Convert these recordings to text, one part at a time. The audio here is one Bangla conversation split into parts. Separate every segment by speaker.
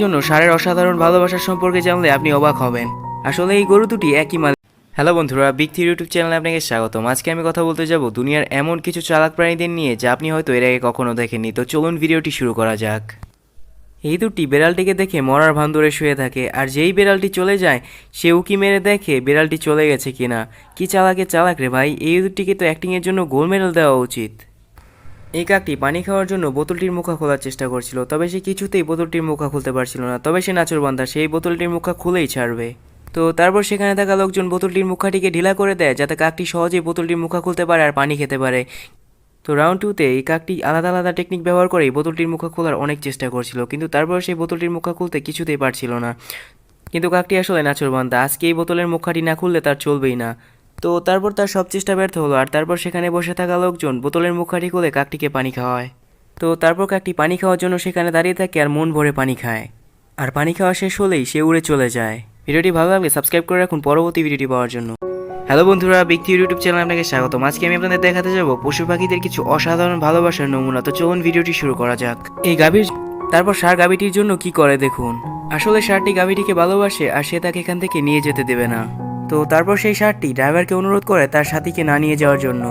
Speaker 1: জন্য ষাঁড়ের অসাধারণ ভালোবাসার সম্পর্কে জানলে আপনি অবাক হবেন। আসলে এই গরু দুটি একই মালিক। হ্যালো বন্ধুরা, বিগ থ্রি ইউটিউব চ্যানেলে আপনাকে স্বাগতম। আজকে আমি কথা বলতে যাব দুনিয়ার এমন কিছু চালাক প্রাণীদের নিয়ে যা আপনি হয়তো এর আগে কখনো দেখেননি। তো চলুন ভিডিওটি শুরু করা যাক। এই দুটি বেড়ালটিকে দেখে মরার ভান ধরে শুয়ে থাকে, আর যেই বেড়ালটি চলে যায় সে উকি মেরে দেখে বেড়ালটি চলে গেছে কিনা। কি চালাক রে ভাই, এই দুটিকে তো অ্যাক্টিংয়ের জন্য গোল্ড মেডেল দেওয়া উচিত। এই কাকটি পানি খাওয়ার জন্য বোতলটির মুখা খোলার চেষ্টা করছিল, তবে সে কিছুতেই বোতলটির মুখা খুলতে পারছিল না। তবে সে নাছোড়বান্দা, সেই বোতলটির মুখা খুলেই ছাড়বে। তো তারপর সেখানে থাকা লোকজন বোতলটির মুখাটিকে ঢিলা করে দেয় যাতে কাকটি সহজেই বোতলটির মুখা খুলতে পারে আর পানি খেতে পারে। তো রাউন্ড টুতে এই কাকটি আলাদা আলাদা টেকনিক ব্যবহার করে বোতলটির মুখা খোলার অনেক চেষ্টা করছিল, কিন্তু তারপর সেই বোতলটির মুখা খুলতে কিছুতেই পারছিল না। কিন্তু কাকটি আসলে নাছোড়বান্দা, আজকে এই বোতলের মুখাটি না খুললে তার চলবেই না। তো তারপর তার সব চেষ্টা ব্যর্থ হলো, আর তারপর সেখানে বসে থাকা লোকজন বোতলের মুখাটি খুলে কাকটিকে পানি খাওয়ায়। তো তারপর কাকটি পানি খাওয়ার জন্য সেখানে দাঁড়িয়ে থাকে আর মন ভরে পানি খায়। আর পানি খাওয়া শেষ হলেই সে উড়ে চলে যায়। ভিডিওটি ভালো লাগলে সাবস্ক্রাইব করে রাখুন পরবর্তী ভিডিওটি পাওয়ার জন্য। হ্যালো বন্ধুরা, বিগ থ্রি ইউটিউব চ্যানেলে আপনাকে স্বাগতম। আজকে আমি আপনাদের দেখাতে যাব পশু পাখিদের কিছু অসাধারণ ভালোবাসার নমুনা। তো চলুন ভিডিওটি শুরু করা যাক। এই গাভীর তারপর ষাঁড় গাভীটির জন্য কি করে দেখুন। আসলে ষাঁড়টি গাভীটিকে ভালোবাসে আর সে তাকে এখান থেকে নিয়ে যেতে দেবে না। তো তারপর সেই ষাঁড়টি ড্রাইভারকে অনুরোধ করে তার সাথীকে না নিয়ে যাওয়ার জন্য,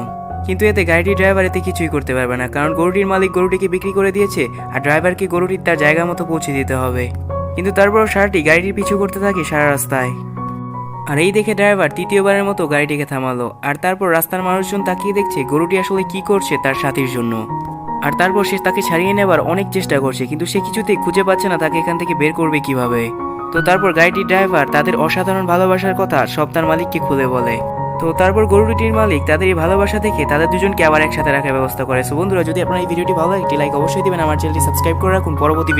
Speaker 1: কিন্তু এতে গাড়িটির ড্রাইভার এতে কিছুই করতে পারবে না, কারণ গরুটির মালিক গরুটিকে বিক্রি করে দিয়েছে আর ড্রাইভারকে গরুটির তার জায়গা মতো পৌঁছে দিতে হবে। কিন্তু তারপর ষাঁড়টি গাড়িটির পিছু করতে থাকে সারা রাস্তায়। আর এই দেখে ড্রাইভার তৃতীয়বারের মতো গাড়িটিকে থামালো, আর তারপর রাস্তার মানুষজন তাকিয়ে দেখছে গরুটি আসলে কি করছে তার সাথীর জন্য। আর তারপর সে তাকে ছাড়িয়ে নেবার অনেক চেষ্টা করছে, কিন্তু সে কিছুতেই খুঁজে পাচ্ছে না তাকে এখান থেকে বের করবে কিভাবে। তো তারপর গাড়িটির ড্রাইভার তাদের অসাধারণ ভালোবাসার কথা সব তার মালিককে খুলে বলে। তো তারপর গরুটির মালিক তাদের এই ভালোবাসা দেখে তাদের দুজনকে আবার একসাথে রাখার ব্যবস্থা করে। সো বন্ধুরা, যদি আপনার এই ভিডিওটি ভালো লাগে একটি লাইক অবশ্যই দিবেন, আমার চ্যানেলটি সাবস্ক্রাইব করে রাখুন পরবর্তী ভিডিও